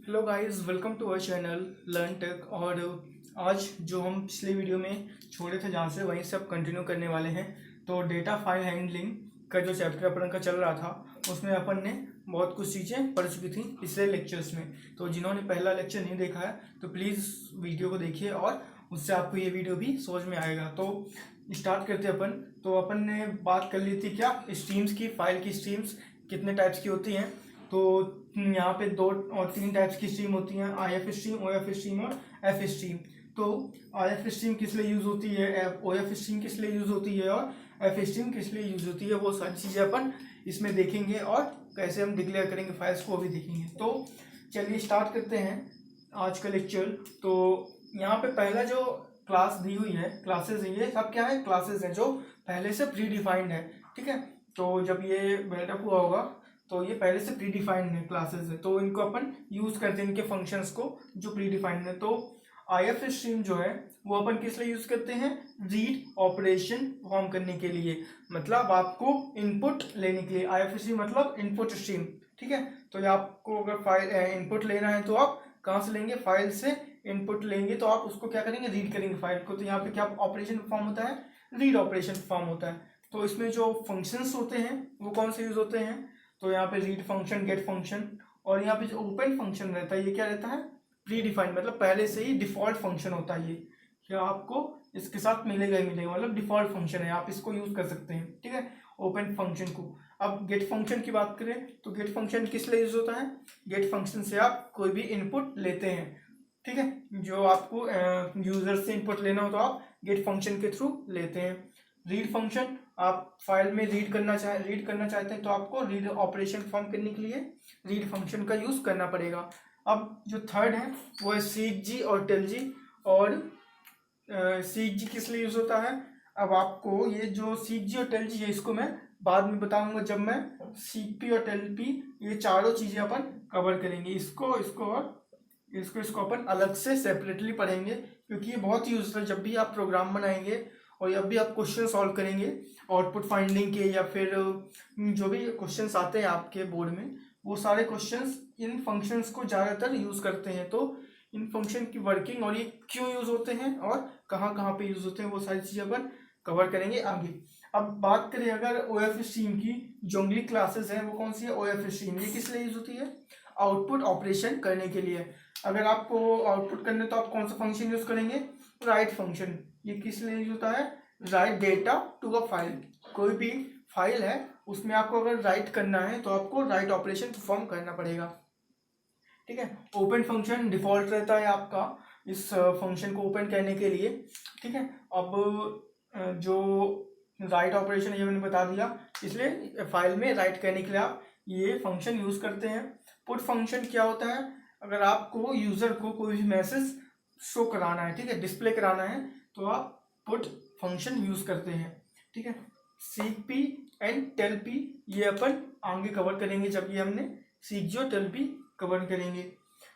Hello guys, welcome to our channel learn tech. और आज जो हम पिछले वीडियो में छोड़े थे जहाँ से वहीं से अब कंटिन्यू करने वाले हैं। तो डेटा फाइल हैंडलिंग का जो चैप्टर अपन का चल रहा था उसमें अपन ने बहुत कुछ चीज़ें पढ़ चुकी थी पिछले लेक्चर्स में। तो जिन्होंने पहला लेक्चर नहीं देखा है तो प्लीज़ वीडियो को देखिए और उससे आपको ये वीडियो भी समझ में आएगा। तो स्टार्ट करते अपन। तो अपन ने बात कर ली थी क्या स्ट्रीम्स की, फाइल की स्ट्रीम्स कितने टाइप्स की होती हैं। तो यहाँ पे 2 और 3 टाइप्स की स्ट्रीम होती हैं, IF स्ट्रीम, OF स्ट्रीम और F स्ट्रीम। तो IF स्ट्रीम किस लिए यूज होती है, OF स्ट्रीम किस लिए यूज होती है और F स्ट्रीम किस लिए यूज होती है, वो सारी चीज़ें अपन इसमें देखेंगे और कैसे हम डिक्लेयर करेंगे फाइल्स को भी देखेंगे। तो चलिए स्टार्ट करते हैं आज का लेक्चर। तो यहाँ पे पहला जो क्लास दी हुई है, क्लासेस है, ये सब क्या है, क्लासेस हैं जो पहले से प्री डिफाइंड है। ठीक है, तो जब ये बिल्डअप हुआ होगा तो ये पहले से प्री डिफाइंड है, क्लासेस है, तो इनको अपन यूज करते हैं, इनके फंक्शंस को जो प्री डिफाइंड है। तो IF स्ट्रीम जो है वो अपन किस लिए यूज करते हैं, रीड ऑपरेशन परफॉर्म करने के लिए, मतलब आपको इनपुट लेने के लिए। IF स्ट्रीम मतलब इनपुट स्ट्रीम। ठीक है, तो ये आपको अगर फाइल इनपुट लेना है तो आप कहाँ से लेंगे, फाइल से इनपुट लेंगे, तो आप उसको क्या करेंगे, रीड करेंगे फाइल को। तो यहाँ पे क्या ऑपरेशन परफॉर्म होता है, रीड ऑपरेशन परफॉर्म होता है। तो इसमें जो फंक्शंस होते हैं वो कौन से यूज होते हैं, तो यहाँ पे रीड फंक्शन, गेट फंक्शन, और यहाँ पे जो ओपन फंक्शन रहता है ये क्या रहता है, प्री डिफाइंड, मतलब पहले से ही डिफॉल्ट फंक्शन होता है ये, क्या आपको इसके साथ मिलेगा ही मिलेगा, मतलब डिफॉल्ट फंक्शन है, आप इसको यूज कर सकते हैं। ठीक है, ओपन फंक्शन को। अब गेट फंक्शन की बात करें तो गेट फंक्शन किस लिए यूज होता है, गेट फंक्शन से आप कोई भी इनपुट लेते हैं। ठीक है, जो आपको यूजर से इनपुट लेना हो तो आप गेट फंक्शन के थ्रू लेते हैं। रीड फंक्शन, आप फाइल में रीड करना चाहते हैं तो आपको रीड ऑपरेशन परफॉर्म करने के लिए रीड फंक्शन का यूज करना पड़ेगा। अब जो थर्ड है वो है सीक जी और टेल जी। और सीक जी किस लिए यूज होता है, अब आपको ये जो सीक जी और टेल जी है इसको मैं बाद में बताऊंगा जब मैं सीक पी और टेल पी ये चारों चीजें अपन कवर करेंगे। इसको और इसको अपन अलग से सेपरेटली पढ़ेंगे, क्योंकि ये बहुत यूजफुल है जब भी आप प्रोग्राम बनाएंगे और जब भी आप क्वेश्चन सॉल्व करेंगे आउटपुट फाइंडिंग के, या फिर जो भी क्वेश्चंस आते हैं आपके बोर्ड में, वो सारे क्वेश्चंस इन फंक्शंस को ज़्यादातर यूज़ करते हैं। तो इन फंक्शन की वर्किंग और ये क्यों यूज़ होते हैं और कहाँ कहाँ पे यूज़ होते हैं वो सारी चीज़ें अपन कवर करेंगे आगे। अब बात करें अगर OF स्ट्रीम की, जो अगली क्लासेस है वो कौन सी है, OF स्ट्रीम। ये किस लिए यूज होती है, आउटपुट ऑपरेशन करने के लिए। अगर आपको आउटपुट करने तो आप कौन सा फंक्शन यूज करेंगे, राइट फंक्शन। ये किस लिए यूज होता है, write data to a file. कोई भी फाइल है उसमें आपको अगर राइट करना है तो आपको राइट ऑपरेशन परफॉर्म करना पड़ेगा। ठीक है, ओपन फंक्शन डिफॉल्ट रहता है आपका इस फंक्शन को ओपन करने के लिए। ठीक है, अब जो राइट ऑपरेशन ये मैंने बता दिया, इसलिए फाइल में राइट करने के लिए आप ये फंक्शन यूज करते हैं। पुट फंक्शन क्या होता है, अगर आपको यूजर को कोई भी मैसेज शो कराना है, ठीक है, डिस्प्ले कराना है, तो आप पुट फंक्शन यूज करते हैं। ठीक है, seek p and tell p ये अपन आगे कवर करेंगे जब ये हमने सीक जी और टेल पी कवर करेंगे।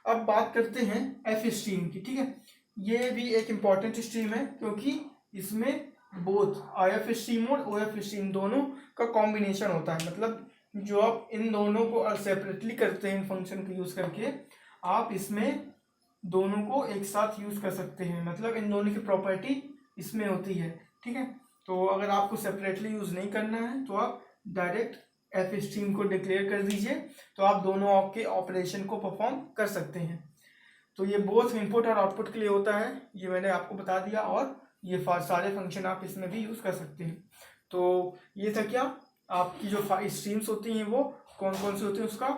अब बात करते हैं एफ स्ट्रीम की। ठीक है, ये भी एक इम्पॉर्टेंट स्ट्रीम है क्योंकि इसमें बोथ IF स्ट्रीम और OF स्ट्रीम दोनों का कॉम्बिनेशन होता है, मतलब जो आप इन दोनों को सेपरेटली करते हैं इन फंक्शन को यूज करके, आप इसमें दोनों को एक साथ यूज कर सकते हैं, मतलब इन दोनों की प्रॉपर्टी इसमें होती है। ठीक है, तो अगर आपको सेपरेटली यूज नहीं करना है तो आप डायरेक्ट एफ स्ट्रीम को डिक्लेयर कर दीजिए, तो आप दोनों के ऑपरेशन को परफॉर्म कर सकते हैं। तो ये बोथ इनपुट और आउटपुट के लिए होता है, ये मैंने आपको बता दिया, और ये सारे फंक्शन आप इसमें भी यूज कर सकते हैं। तो ये था क्या, आपकी जो स्ट्रीम्स होती हैं वो कौन कौन सी होती है, उसका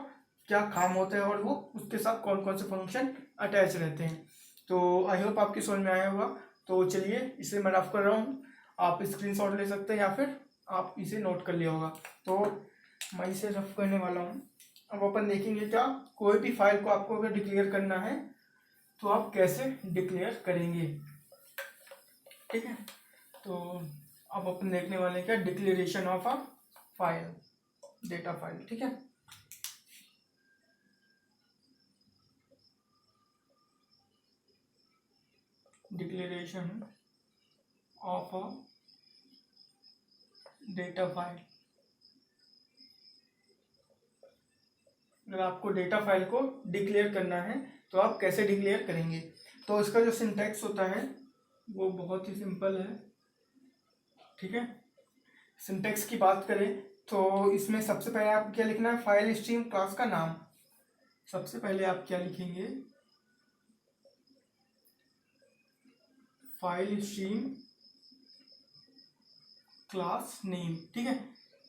क्या काम होता है और वो उसके साथ कौन कौन से फंक्शन अटैच रहते हैं। तो आई होप आपकी समझ में आया होगा। तो चलिए इसे मैं रफ कर रहा हूँ, आप स्क्रीनशॉट ले सकते हैं या फिर आप इसे नोट कर लिया होगा। तो मैं इसे रफ करने वाला हूँ। अब अपन देखेंगे क्या, कोई भी फाइल को आपको अगर डिक्लेयर करना है तो आप कैसे डिक्लेयर करेंगे। ठीक है, तो अब अपन देखने वाले हैं क्या, declaration of a file, data file. ठीक है, declaration of a data file. अगर आपको डेटा फाइल को डिक्लेयर करना है तो आप कैसे डिक्लेयर करेंगे। तो इसका जो सिंटैक्स होता है वो बहुत ही सिंपल है, ठीक है। सिंटैक्स की बात करें तो इसमें सबसे पहले आप क्या लिखना है, फाइल स्ट्रीम क्लास का नाम। सबसे पहले आप क्या लिखेंगे, फाइल स्ट्रीम क्लास नेम, ठीक है।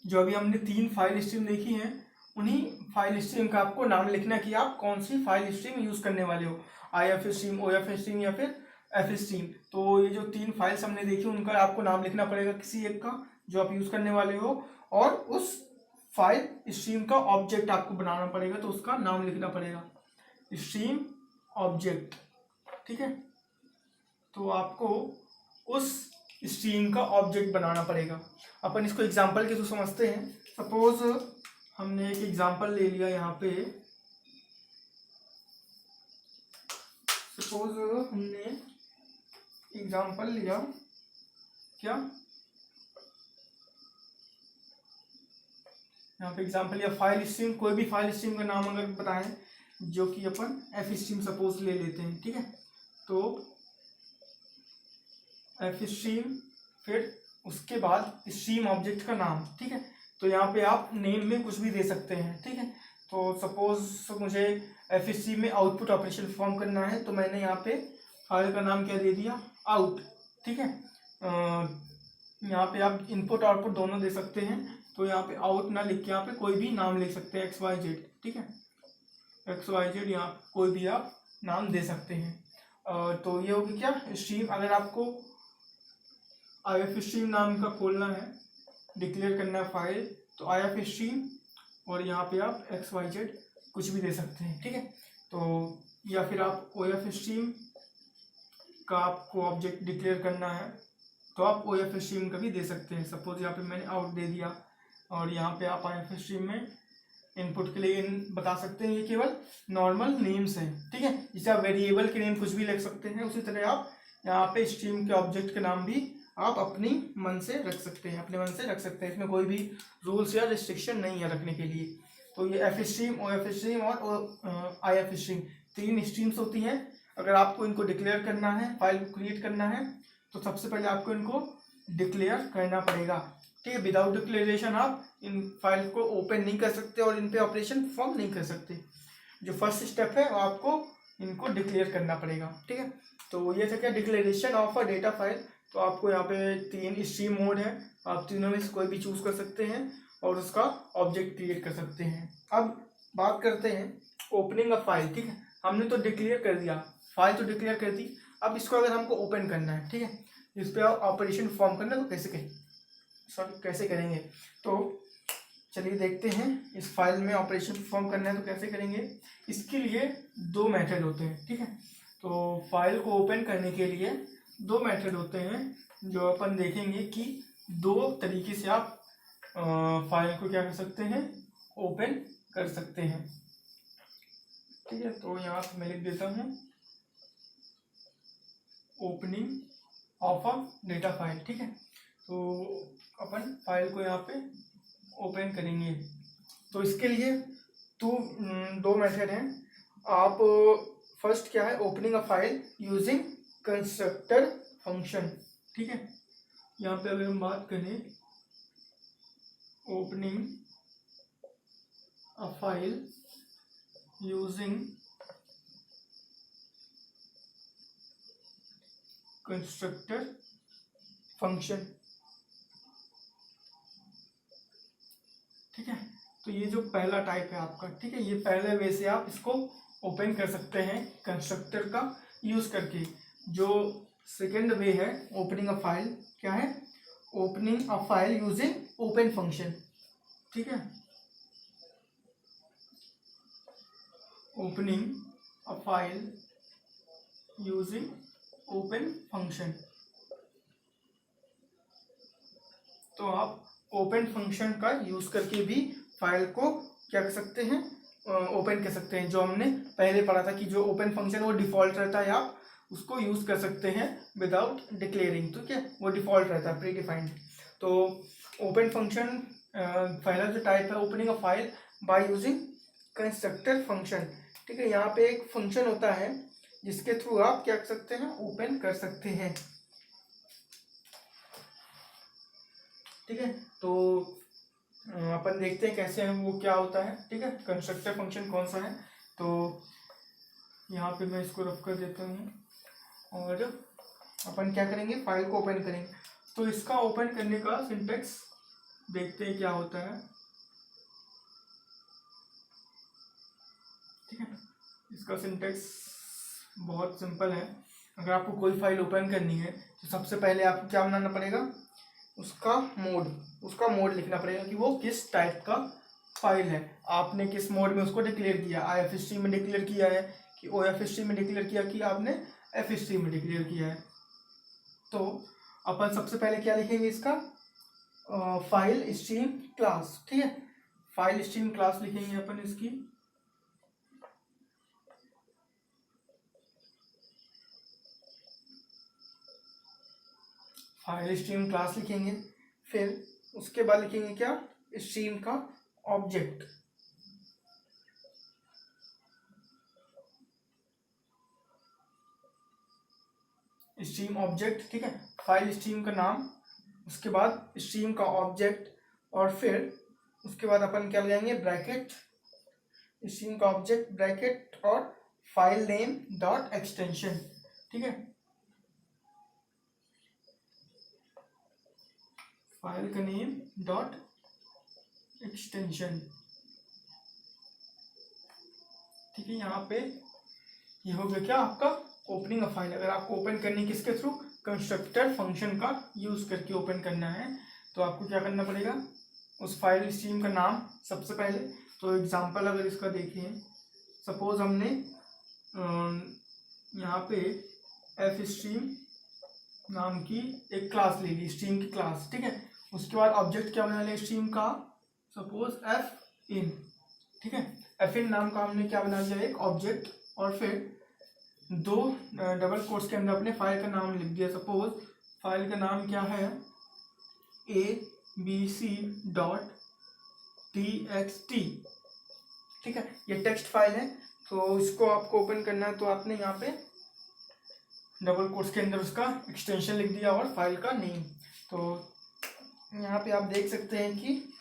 जो अभी हमने 3 फाइल स्ट्रीम देखी हैं उन्हीं फाइल स्ट्रीम का आपको नाम लिखना कि आप कौन सी फाइल स्ट्रीम यूज करने वाले हो, IF स्ट्रीम, OF स्ट्रीम या फिर F स्ट्रीम। तो ये जो 3 फाइल्स हमने देखी उनका आपको नाम लिखना पड़ेगा किसी एक का जो आप यूज करने वाले हो, और उस फाइल स्ट्रीम का ऑब्जेक्ट आपको बनाना पड़ेगा तो उसका नाम लिखना पड़ेगा, स्ट्रीम ऑब्जेक्ट, ठीक है। तो आपको उस स्ट्रीम का ऑब्जेक्ट बनाना पड़ेगा। अपन इसको एग्जांपल के थ्रू समझते हैं। सपोज हमने एक एग्जांपल ले लिया यहाँ पे, सपोज हमने एग्जांपल लिया क्या, यहाँ पे एग्जांपल लिया फाइल स्ट्रीम, कोई भी फाइल स्ट्रीम का नाम अगर बताएं, जो कि अपन F स्ट्रीम सपोज ले लेते हैं, ठीक है। तो F स्ट्रीम, फिर उसके बाद स्ट्रीम ऑब्जेक्ट का नाम, ठीक है। तो यहाँ पे आप नेम में कुछ भी दे सकते हैं, ठीक है। तो सपोज मुझे F स्ट्रीम में आउटपुट ऑपरेशन परफॉर्म करना है तो मैंने यहाँ पे फाइल का नाम क्या दे दिया, आउट, ठीक है। यहाँ पे आप इनपुट आउटपुट दोनों दे सकते हैं, तो यहाँ पे आउट ना लिख के यहाँ पे कोई भी नाम लिख सकते हैं, XYZ, ठीक है, XYZ, यहाँ कोई भी आप नाम दे सकते हैं। तो ये होगी क्या स्ट्रीम। अगर आपको IF स्ट्रीम नाम का खोलना है, डिक्लेयर करना है फाइल, तो IF स्ट्रीम और यहाँ पे आप XYZ कुछ भी दे सकते हैं, ठीक है। तो या फिर आप OF स्ट्रीम का आपको ऑब्जेक्ट डिक्लेयर करना है तो आप OF स्ट्रीम का भी दे सकते हैं। सपोज यहाँ पे मैंने आउट दे दिया और यहाँ पे आप IF स्ट्रीम में इनपुट के लिए बता सकते हैं, ये केवल नॉर्मल नेम्स हैं, ठीक है। जैसे आप वेरिएबल के नेम कुछ भी लिख सकते हैं, उसी तरह आप यहाँ पे स्ट्रीम के ऑब्जेक्ट के नाम भी आप अपनी मन से रख सकते हैं, अपने मन से रख सकते हैं। इसमें कोई भी रूल्स या रिस्ट्रिक्शन नहीं है रखने के लिए। तो ये F स्ट्रीम, OF स्ट्रीम और IF स्ट्रीम 3 स्ट्रीम्स होती हैं। अगर आपको इनको डिक्लेयर करना है, फाइल को क्रिएट करना है, तो सबसे पहले आपको इनको डिक्लेयर करना पड़ेगा, ठीक है। विदाउट डिक्लेरेशन आप इन फाइल को ओपन नहीं कर सकते और इन पे ऑपरेशन परफॉर्म नहीं कर सकते। जो फर्स्ट स्टेप है वो आपको इनको डिक्लेयर करना पड़ेगा, ठीक है। तो ये था क्या, declaration of a data file. तो आपको यहाँ पे 3 स्ट्रीम मोड है, आप तीनों में से कोई भी चूज कर सकते हैं और उसका ऑब्जेक्ट क्रिएट कर सकते हैं। अब बात करते हैं ओपनिंग अ फाइल, ठीक है। हमने तो डिक्लेयर कर दिया, फाइल तो डिक्लेयर कर दी, अब इसको अगर हमको ओपन करना है, ठीक है, इस पर ऑपरेशन परफॉर्म करना है तो कैसे करेंगे। तो चलिए देखते हैं, इस फाइल में ऑपरेशन परफॉर्म करना है तो कैसे करेंगे। इसके लिए 2 मेथड होते हैं, ठीक है। तो फाइल को ओपन करने के लिए 2 मेथड होते हैं जो अपन देखेंगे कि 2 तरीके से आप फाइल को क्या कर सकते हैं, ओपन कर सकते हैं, ठीक है। तो यहाँ पे मैं लिख देता हूँ opening of a data file, ठीक है। तो अपन फाइल को यहाँ पे ओपन करेंगे। तो इसके लिए 2 मेथड हैं। आप फर्स्ट क्या है, opening a file using constructor function, ठीक है। यहाँ पे अगर हम बात करें opening a file using constructor function, ठीक है। तो ये जो पहला टाइप है आपका, ठीक है, ये पहले वे से आप इसको ओपन कर सकते हैं कंस्ट्रक्टर का यूज करके। जो सेकेंड वे है ओपनिंग अ फाइल, क्या है, opening a file using open function, ठीक है। Opening a file using open function. तो आप ओपन फंक्शन का यूज करके भी फाइल को क्या कर सकते हैं, ओपन कर सकते हैं। जो हमने पहले पढ़ा था कि जो ओपन फंक्शन वो डिफॉल्ट रहता है, आप उसको यूज कर सकते हैं विदाउट डिक्लेयरिंग, तो क्या वो डिफॉल्ट रहता है, प्री डिफाइंड। तो ओपन फंक्शन पहला जो टाइप है opening a file by using constructor function. ठीक है, यहाँ पे एक फंक्शन होता है जिसके थ्रू आप क्या कर सकते हैं, ओपन कर सकते हैं। ठीक है, तो अपन देखते हैं कैसे है वो क्या होता है। ठीक है, कंस्ट्रक्टर फंक्शन कौन सा है, तो यहाँ पे मैं इसको रफ कर देता हूँ और अपन क्या करेंगे, फाइल को ओपन करेंगे। तो इसका ओपन करने का सिंटेक्स देखते हैं क्या होता है। ठीक है, इसका सिंटेक्स बहुत सिंपल है। अगर आपको कोई फाइल ओपन करनी है तो सबसे पहले आपको क्या बनाना पड़ेगा, उसका मोड लिखना पड़ेगा कि वो किस टाइप का फाइल है, आपने किस मोड में उसको डिक्लेयर किया। IFST में डिक्लेयर किया है कि OFST में डिक्लेयर किया कि आपने FST में डिक्लेयर किया है। तो अपन सबसे पहले क्या लिखेंगे, इसका फाइल स्ट्रीम क्लास। ठीक है, फाइल स्ट्रीम क्लास लिखेंगे अपन इसकी। फाइल स्ट्रीम क्लास लिखेंगे, फिर उसके बाद लिखेंगे क्या, स्ट्रीम का ऑब्जेक्ट। Stream object. ठीक है, फाइल स्ट्रीम का नाम, उसके बाद स्ट्रीम का ऑब्जेक्ट, और फिर उसके बाद अपन क्या लगाएंगे, ब्रैकेट, स्ट्रीम का ऑब्जेक्ट ब्रैकेट और फाइल नेम डॉट एक्सटेंशन। ठीक है, फाइल का नेम डॉट एक्सटेंशन। ठीक है, यहाँ पे ये हो गया क्या, आपका ओपनिंग अ फाइल। अगर आपको ओपन करनी किसके थ्रू, कंस्ट्रक्टर फंक्शन का यूज करके ओपन करना है, तो आपको क्या करना पड़ेगा, उस फाइल स्ट्रीम का नाम सबसे पहले। तो एग्जांपल अगर इसका देखें, सपोज हमने यहाँ पे एफ स्ट्रीम नाम की एक क्लास ले ली, स्ट्रीम की क्लास। ठीक है, उसके बाद ऑब्जेक्ट क्या बना लिया स्ट्रीम का, सपोज एफ इन। ठीक है, एफ इन नाम का हमने क्या बना लिया, एक ऑब्जेक्ट, और फिर दो डबल कोट्स के अंदर अपने फाइल का नाम लिख दिया। सपोज फाइल का नाम क्या है, abc.txt। ठीक है, ये टेक्स्ट फाइल है, तो इसको आपको ओपन करना है, तो आपने यहाँ पे डबल कोट्स के अंदर उसका एक्सटेंशन लिख दिया और फाइल का नेम। तो यहाँ पे आप देख सकते हैं कि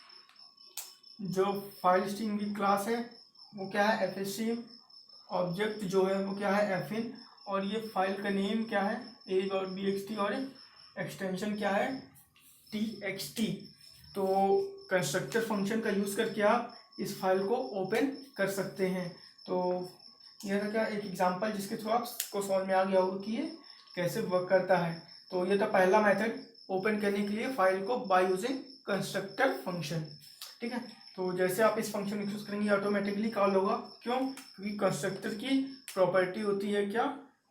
जो फाइल स्ट्रीम की क्लास है वो क्या है, एफ स्ट्रीम, ऑब्जेक्ट जो है वो क्या है, एफ इन, और ये फाइल का नेम क्या है, a.bxt, और एक्सटेंशन क्या है, txt। तो कंस्ट्रक्टर फंक्शन का यूज़ करके आप इस फाइल को ओपन कर सकते हैं। तो यह था क्या, एक एग्जांपल जिसके थ्रू आपको समझ में आ गया होगा कि ये कैसे वर्क करता है। तो ये था पहला मेथड ओपन करने के लिए फाइल को बाय यूजिंग कंस्ट्रक्टर फंक्शन। ठीक है, तो जैसे आप इस फंक्शन यूज करेंगे ऑटोमेटिकली कॉल होगा, क्यों, क्योंकि कंस्ट्रक्टर की प्रॉपर्टी होती है क्या,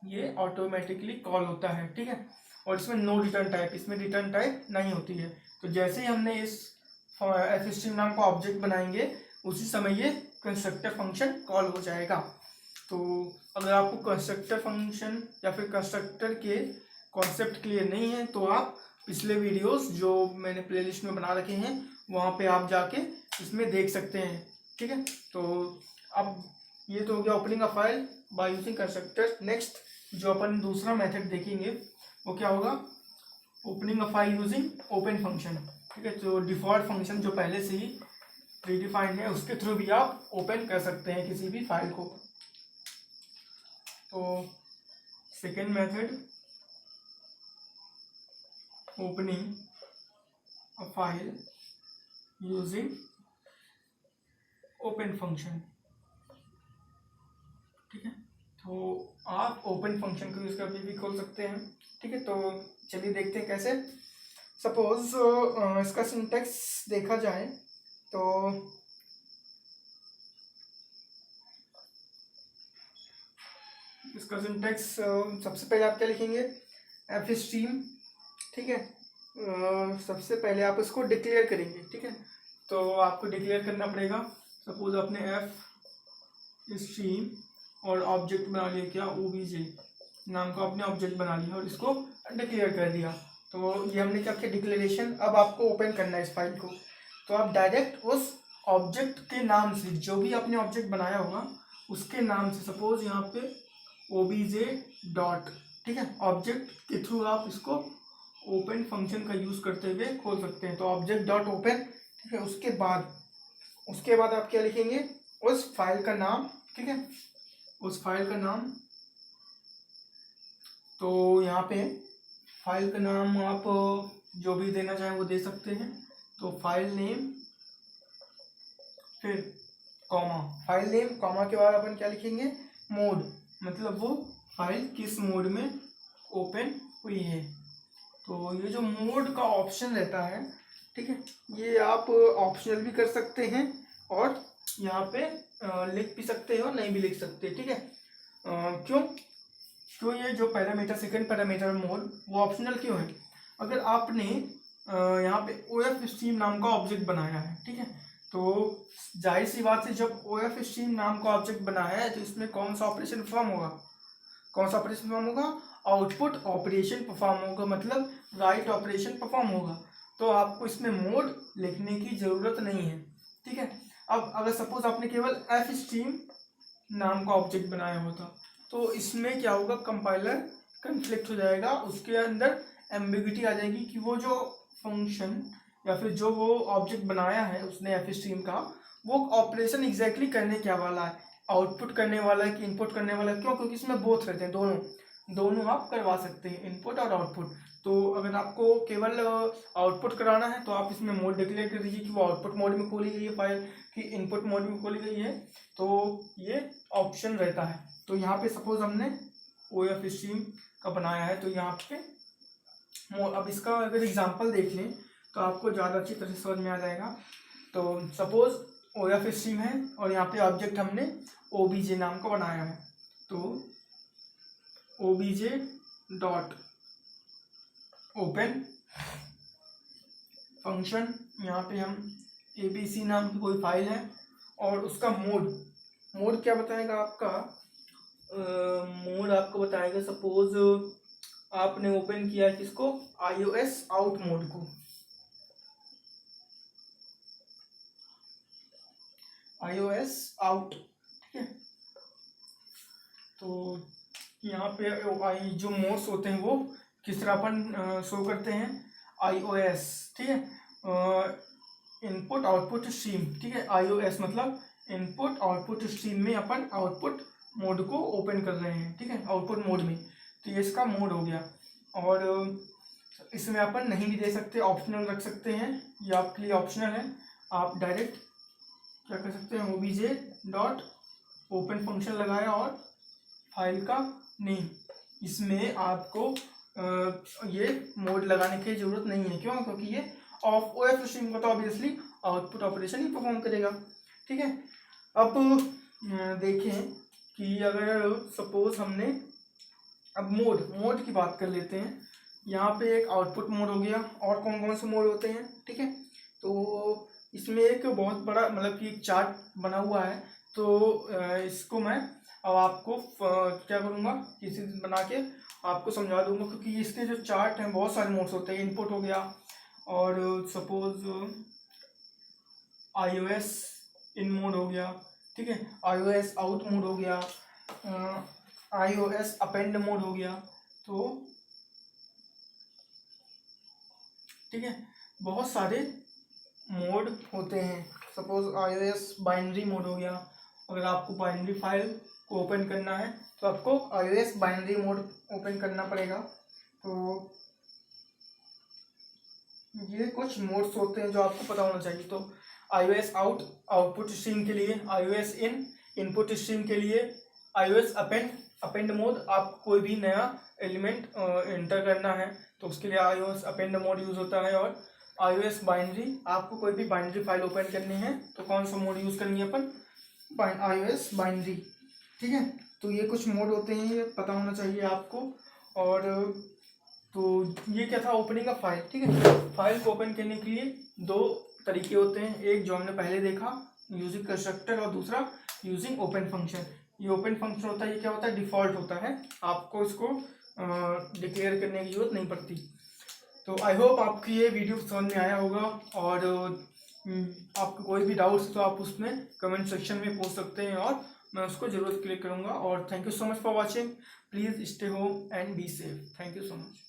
ये ऑटोमेटिकली कॉल होता है। ठीक है, और इसमें नो रिटर्न टाइप, इसमें रिटर्न टाइप नहीं होती है। तो जैसे ही हमने इस एफ स्ट्रीम नाम का ऑब्जेक्ट बनाएंगे उसी समय ये कंस्ट्रक्टर फंक्शन कॉल हो जाएगा। तो अगर आपको कंस्ट्रक्टर फंक्शन या फिर कंस्ट्रक्टर के कॉन्सेप्ट क्लियर नहीं है तो आप पिछले वीडियोस जो मैंने प्लेलिस्ट में बना रखे हैं वहाँ पे आप जाके इसमें देख सकते हैं। ठीक है, तो अब ये तो हो गया opening a file by using constructor. Next जो अपन दूसरा मेथड देखेंगे वो क्या होगा, opening a file using open function. ठीक है, तो डिफॉल्ट फंक्शन जो पहले से ही प्रीडिफाइंड है उसके थ्रू भी आप ओपन कर सकते हैं किसी भी फाइल को। तो second method, opening a file using open function. ठीक है, तो आप ओपन फंक्शन को यूज करके भी खोल सकते हैं। ठीक है, तो चलिए देखते हैं कैसे। सपोज इसका सिंटेक्स देखा जाए तो इसका सिंटेक्स सबसे पहले आप क्या लिखेंगे, एफ स्ट्रीम। ठीक है, सबसे पहले आप इसको डिक्लेयर करेंगे। ठीक है, तो आपको डिक्लेयर करना पड़ेगा। सपोज आपने एफ स्ट्रीम और ऑब्जेक्ट बना लिया क्या, ओबीजे नाम का आपने ऑब्जेक्ट बना लिया और इसको डिक्लेयर कर दिया। तो ये हमने क्या किया डिक्लेरेशन। अब आपको ओपन करना है इस फाइल को, तो आप डायरेक्ट उस ऑब्जेक्ट के नाम से, जो भी आपने ऑब्जेक्ट बनाया होगा उसके नाम से, सपोज यहाँ पे obj डॉट, ठीक है, ऑब्जेक्ट के थ्रू आप इसको ओपन फंक्शन का यूज करते हुए खोल सकते हैं। तो ऑब्जेक्ट डॉट ओपन, ठीक है, उसके बाद आप क्या लिखेंगे, उस फाइल का नाम, ठीक है, उस फाइल का नाम। तो यहाँ पे फाइल का नाम आप जो भी देना चाहें वो दे सकते हैं। तो फाइल नेम, फिर कॉमा, फाइल नेम कॉमा के बाद अपन क्या लिखेंगे, मोड, मतलब वो फाइल किस मोड में ओपन हुई है। तो ये जो मोड का ऑप्शन रहता है, ठीक है, ये आप ऑप्शनल भी कर सकते हैं और यहाँ पे लिख भी सकते हो, नहीं भी लिख सकते, ठीक है। क्यों ये जो पैरामीटर, सेकंड पैरामीटर मोड, वो ऑप्शनल क्यों है? अगर आपने यहाँ पे OF स्ट्रीम नाम का ऑब्जेक्ट बनाया है, ठीक है, तो जाहिर सी बात है जब OF स्ट्रीम नाम का ऑब्जेक्ट बनाया है तो इसमें कौन सा ऑपरेशन परफॉर्म होगा, कौन सा ऑपरेशन परफॉर्म होगा, आउटपुट ऑपरेशन परफॉर्म होगा, मतलब राइट ऑपरेशन परफॉर्म होगा। तो आपको इसमें मोड लिखने की जरूरत नहीं है, ठीक है। अब अगर सपोज आपने केवल एफ स्ट्रीम नाम का ऑब्जेक्ट बनाया होता तो इसमें क्या होगा, कंपाइलर कंफ्लिक्ट हो जाएगा, उसके अंदर एम्बिग्युइटी आ जाएगी कि वो जो फंक्शन या फिर जो वो ऑब्जेक्ट बनाया है उसने एफ स्ट्रीम का, वो ऑपरेशन एग्जैक्टली करने क्या वाला है, आउटपुट करने वाला है कि इनपुट करने वाला है। क्यों? क्योंकि इसमें बोथ रहते हैं, दोनों आप करवा सकते हैं, इनपुट और आउटपुट। तो अगर आपको केवल आउटपुट कराना है तो आप इसमें मोड डिक्लेयर कर दीजिए कि वो आउटपुट मोड में खोली गई है फाइल, कि इनपुट मोड में खोली गई है, तो ये ऑप्शन रहता है। तो यहाँ पे सपोज हमने OF स्ट्रीम का बनाया है, तो यहाँ पे अब इसका अगर एग्जांपल देख लें तो आपको ज़्यादा अच्छी तरह से समझ में आ जाएगा। तो सपोज OF स्ट्रीम है और यहाँ पे ऑब्जेक्ट हमने OBJ नाम का बनाया है, तो OBJ डॉट ओपन फंक्शन, यहाँ पे हम ABC नाम की कोई फाइल है और उसका मोड क्या बताएगा आपका, मोड आपको बताएगा, सपोज आपने ओपन किया किसको, iOS आउट मोड को, iOS आउट, ठीक है। तो यहाँ पे जो मोड्स होते हैं वो किस तरह अपन शो करते हैं, iOS, ठीक है, इनपुट आउटपुट स्ट्रीम, ठीक है, iOS मतलब इनपुट आउटपुट स्ट्रीम में अपन आउटपुट मोड को ओपन कर रहे हैं, ठीक है, आउटपुट मोड में। तो ये इसका मोड हो गया। और इसमें अपन नहीं भी दे सकते, ऑप्शनल रख सकते हैं, ये आपके लिए ऑप्शनल है। आप डायरेक्ट क्या कर सकते हैं, OBJ डॉट ओपन फंक्शन लगाया और फाइल का नेम, इसमें आपको ये मोड लगाने की जरूरत नहीं है। क्यों? क्योंकि ये OF स्ट्रीम को तो ऑब्वियसली आउटपुट ऑपरेशन ही परफॉर्म करेगा, ठीक है। अब देखें कि अगर सपोज हमने, अब मोड की बात कर लेते हैं। यहाँ पे एक आउटपुट मोड हो गया, और कौन कौन से मोड होते हैं, ठीक है। तो इसमें एक बहुत बड़ा मतलब कि एक चार्ट बना हुआ है, तो इसको मैं अब आपको क्या करूँगा, किसी दिन बना के आपको समझा दूंगा, क्योंकि इसके जो चार्ट हैं बहुत सारे मोड्स होते हैं। इनपुट हो गया, और सपोज iOS इन मोड हो गया, ठीक है, iOS आउट मोड हो गया, iOS अपेंड मोड हो गया, तो ठीक है, बहुत सारे मोड होते हैं। सपोज iOS बाइनरी मोड हो गया, अगर आपको बाइनरी फाइल को ओपन करना है तो आपको iOS बाइनरी मोड ओपन करना पड़ेगा। तो ये कुछ मोड्स होते हैं जो आपको पता होना चाहिए। तो iOS आउट आउटपुट स्ट्रीम के लिए, iOS इन इनपुट स्ट्रीम के लिए, iOS अपेंड मोड, आप कोई भी नया एलिमेंट एंटर करना है तो उसके लिए iOS अपेंड मोड यूज होता है। और iOS बाइनरी, आपको कोई भी बाइनरी फाइल ओपन करनी है तो कौन सा मोड यूज करेंगे अपन, iOS बाइनरी, ठीक है। तो ये कुछ मोड होते हैं, ये पता होना चाहिए आपको। और तो ये क्या था, ओपनिंग ऑफ फाइल, ठीक है। फाइल को ओपन करने के लिए दो तरीके होते हैं, एक जो हमने पहले देखा यूजिंग कंस्ट्रक्टर, और दूसरा यूजिंग ओपन फंक्शन। ये ओपन फंक्शन होता है, ये क्या होता है, डिफॉल्ट होता है, आपको इसको डिक्लेयर करने की जरूरत नहीं पड़ती। तो आई होप आपकी ये वीडियो समझ में आया होगा। और आपको कोई भी डाउट्स तो आप उसमें कमेंट सेक्शन में पूछ सकते हैं और मैं उसको जरूर क्लियर करूँगा। और thank you so much for watching. Please stay home and be safe. Thank you so much.